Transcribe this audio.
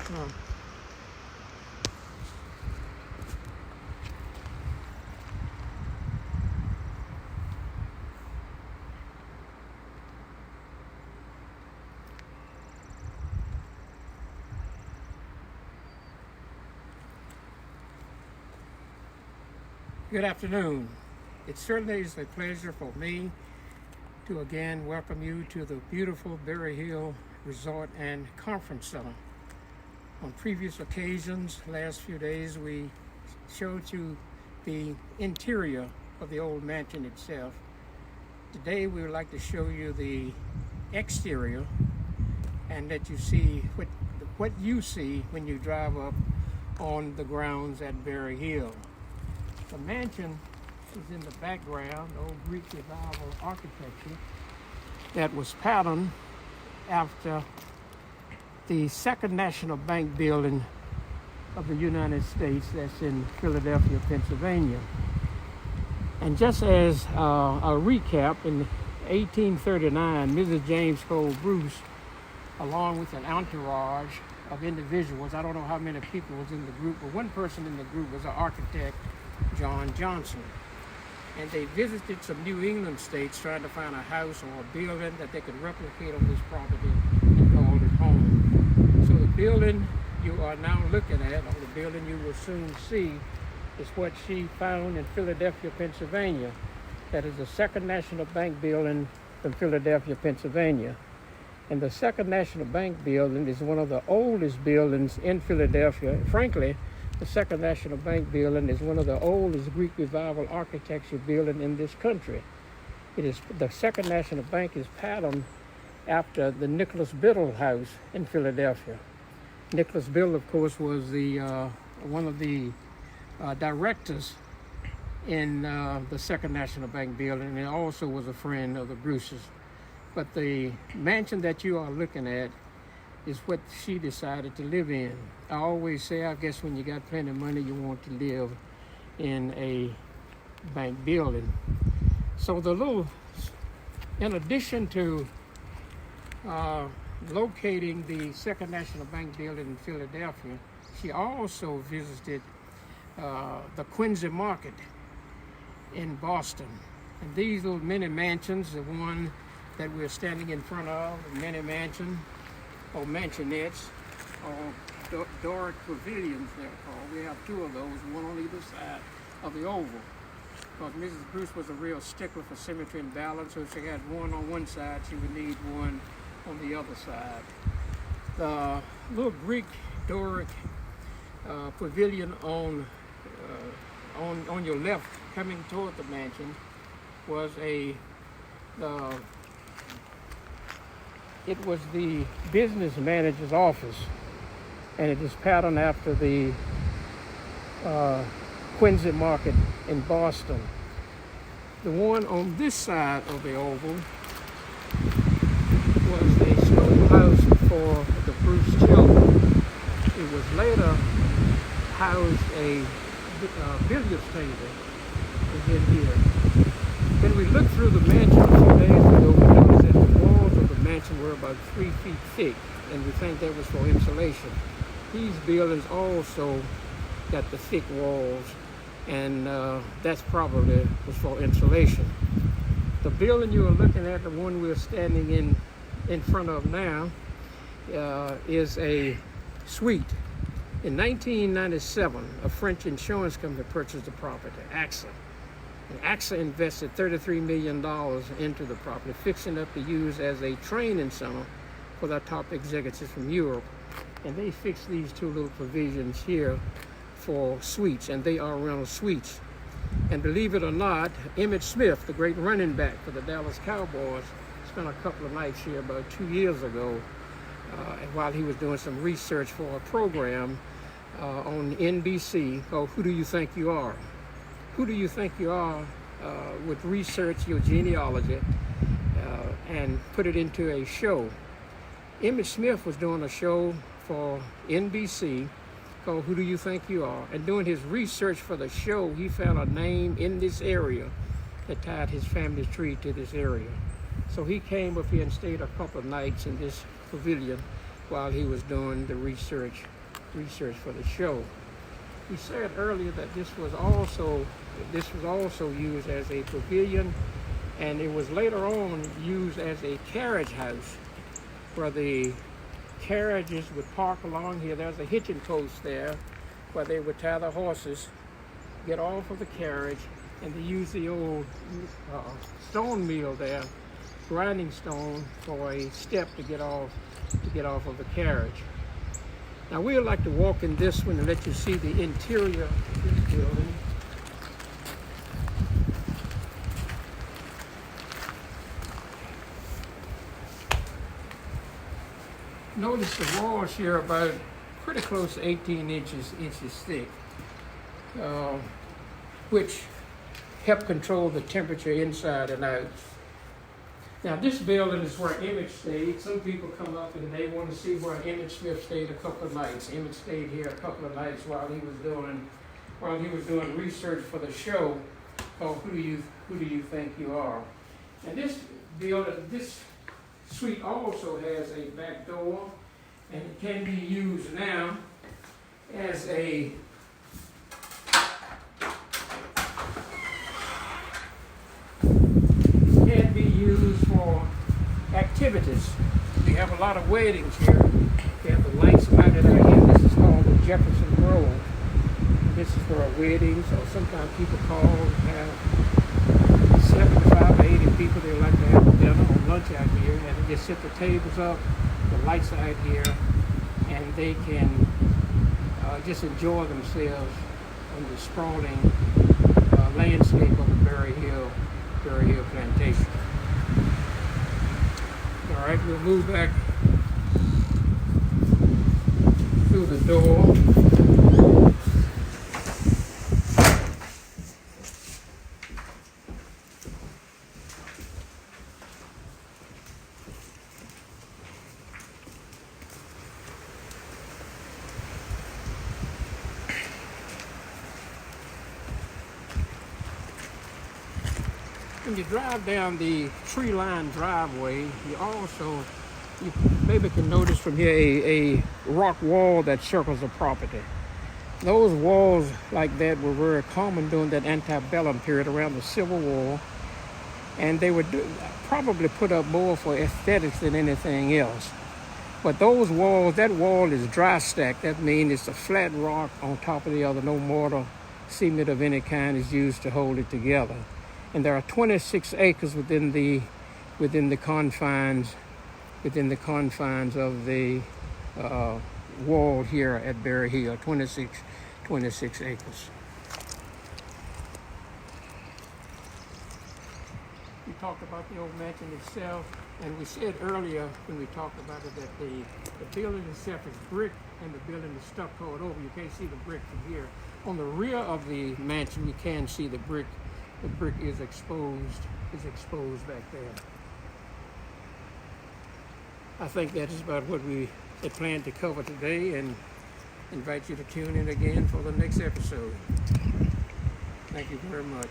Oh. Good afternoon. It certainly is a pleasure for me to again welcome you to the beautiful Berry Hill Resort and Conference Center. On previous occasions, last few days, we showed you the interior of the old mansion itself. Today, we would like to show you the exterior and let you see what you see when you drive up on the grounds at Berry Hill. The mansion is in the background, old Greek Revival architecture that was patterned after the Second National Bank building of the United States that's in Philadelphia, Pennsylvania. And just as a recap, in 1839, Mrs. James Cole Bruce, along with an entourage of individuals, I don't know how many people was in the group, but one person in the group was an architect, John Johnson. And they visited some New England states trying to find a house or a building that they could replicate on this property and call it home. So the building you are now looking at, or the building you will soon see, is what she found in Philadelphia, Pennsylvania. That is the Second National Bank building from Philadelphia, Pennsylvania. And the Second National Bank building is one of the oldest buildings in Philadelphia. Frankly, the Second National Bank building is one of the oldest Greek Revival architecture building in this country. The Second National Bank is patterned after the Nicholas Biddle House in Philadelphia. Nicholas Biddle, of course, was one of the directors in the Second National Bank building, and also was a friend of the Bruces. But the mansion that you are looking at is what she decided to live in. I always say, I guess when you got plenty of money, you want to live in a bank building. So in addition to locating the Second National Bank building in Philadelphia, she also visited the Quincy Market in Boston. And these little mini mansions, the one that we're standing in front of, the mini mansion, or mansionettes, or Doric pavilions they're called. We have two of those, one on either side of the oval. Because Mrs. Bruce was a real stickler for symmetry and balance, so if she had one on one side, she would need one on the other side. The little Greek Doric pavilion on your left, coming toward the mansion, was it was the business manager's office, and it is patterned after the Quincy Market in Boston. The one on this side of the oval was a schoolhouse for the Bruce children. It was later housed a billiards table in here. When we looked through the mansion a few days ago, we noticed that the walls of the mansion were about 3 feet thick, and we think that was for insulation. These buildings also got the thick walls, and that's probably was for insulation. The building you are looking at, the one we're standing in front of now, is a suite. In 1997, a French insurance company purchased the property, AXA. And AXA invested $33 million into the property, fixing it up to use as a training center for their top executives from Europe. And they fixed these two little provisions here for suites, and they are rental suites. And believe it or not, Emmitt Smith, the great running back for the Dallas Cowboys, spent a couple of nights here about 2 years ago while he was doing some research for a program on NBC called Who Do You Think You Are? Who do you think you are would research your genealogy and put it into a show. Emmitt Smith was doing a show for NBC called Who Do You Think You Are? And doing his research for the show, he found a name in this area that tied his family tree to this area. So he came up here and stayed a couple of nights in this pavilion while he was doing the research for the show. He said earlier that this was also used as a pavilion, and it was later on used as a carriage house where the carriages would park along here. There's a hitching post there where they would tie the horses, get off of the carriage, and they use the old stone mill there, grinding stone, for a step to get off of the carriage. Now we'd like to walk in this one and let you see the interior of this building. Notice the walls here are about pretty close to 18 inches thick, which help control the temperature inside and out. Now this building is where Emmett stayed. Some people come up and they want to see where Emmett Smith stayed a couple of nights. Emmett stayed here a couple of nights while he was doing research for the show called Who Do You Think You Are? And this suite also has a back door, and it can be used now as a for activities. We have a lot of weddings here. We have the lights lighted out here. This is called the Jefferson Grove. This is for weddings, or sometimes people call and have 75 to 80 people. They like to have dinner or lunch out here, and they just set the tables up, the lights are out here, and they can just enjoy themselves on the sprawling landscape of the Berry Hill plantation. All right, we'll move back through the door. When you drive down the tree-lined driveway, you maybe can notice from here a rock wall that circles the property. Those walls like that were very common during that antebellum period around the Civil War, and they would probably put up more for aesthetics than anything else. But those walls, that wall is dry stacked. That means it's a flat rock on top of the other. No mortar, cement of any kind is used to hold it together. And there are 26 acres within the confines of the wall here at Berry Hill. 26 acres. We talked about the old mansion itself, and we said earlier when we talked about it that the building itself is brick and the building is stuccoed over. You can't see the brick from here. On the rear of the mansion, we can see the brick. The brick is exposed back there. I think that is about what we had planned to cover today, and invite you to tune in again for the next episode. Thank you very much.